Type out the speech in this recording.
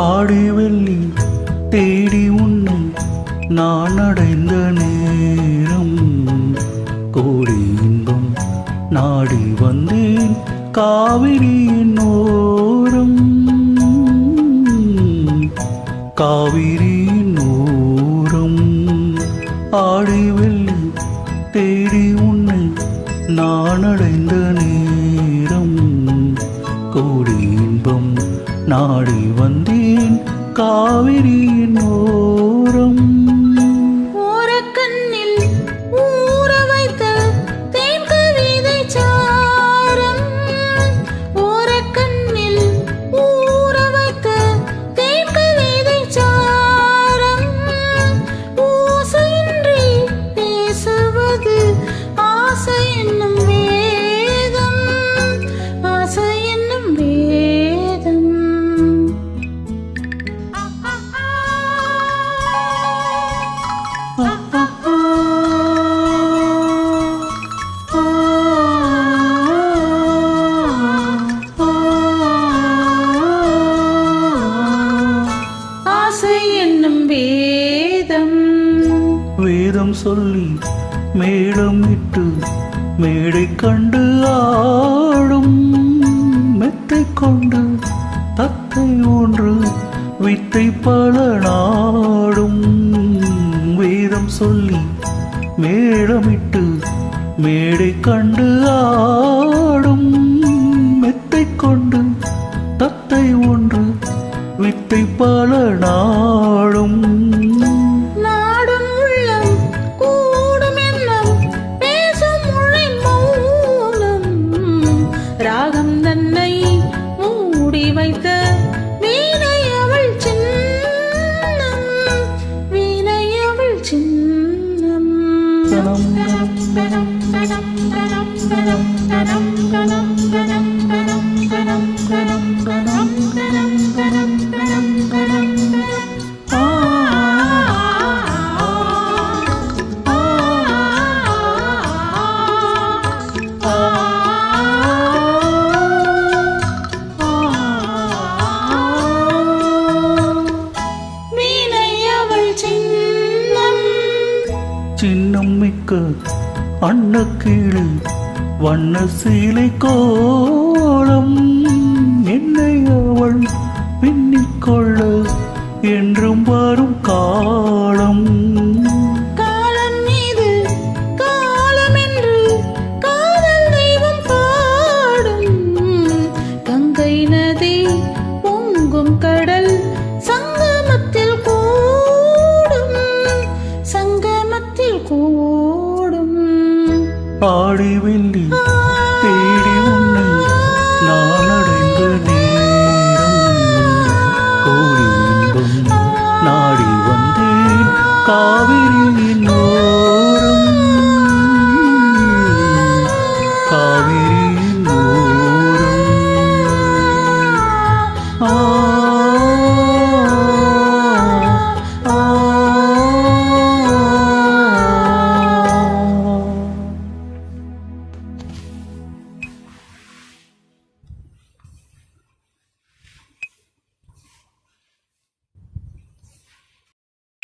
ஆடி வெள்ளி தேடி உன்னை நான் அடைந்த நேரம் கோடி இன்பம் நாடி வந்தேன் காவிரியின் ஓரம் காவிரியின் ஓரம் ஆடி வெள்ளி தேடி உன்னை நான் அடைந்த நேரம் கோடி இன்பம் நாடி வந்தேன் காவிரியின் ஓரம் ஓரக்கண்ணில் ஊற வைத்த தேன் கவிதை சாரம் ஓரக்கண்ணில் ஊற வைத்த தேன் கவிதை சாரம் ஓசையின்றி பேசுவது ஆசை என்னும் வேதம் ஆசை என்னும் வேதம் ஆசை என்னும் வேதம் வேதம் சொல்லி மேளமிட்டு மேடை கண்டு ஆடும் மெத்தை கொண்டு தத்தை ஒன்று வித்தை பல நாடும் வேதம் சொல்லி மேளமிட்டு மேடை கண்டு ஆடும் மெத்தை கொண்டு தத்தை ஒன்று வித்தை பல நாடும் நாடும் உள்ளம் கூடும் எண்ணம் பேசும் மொழி மௌனம் ராகம் தன்னை மூடி வைத்த வீணை அவள் சின்னம் வீணை அவள் சின்னம் சின்னம் மிக்க அன்னக்கீழு வண்ண சீலை கோலம் என்னை அவள் பின்னிக்கொள்ள என்றும் வரும் காலம் காலம் மீது காலம் என்று காதல் தெய்வம் பாடும் கங்கை நதி பொங்கும் கடல் சங்கமத்தில் கூடும் சங்கமத்தில் கூடும் ஆடி வெள்ளி தேடி உன்னை நான் அடைந்த நேரம் கோடி இன்பம் நாடி வந்தேன் காவிரியின்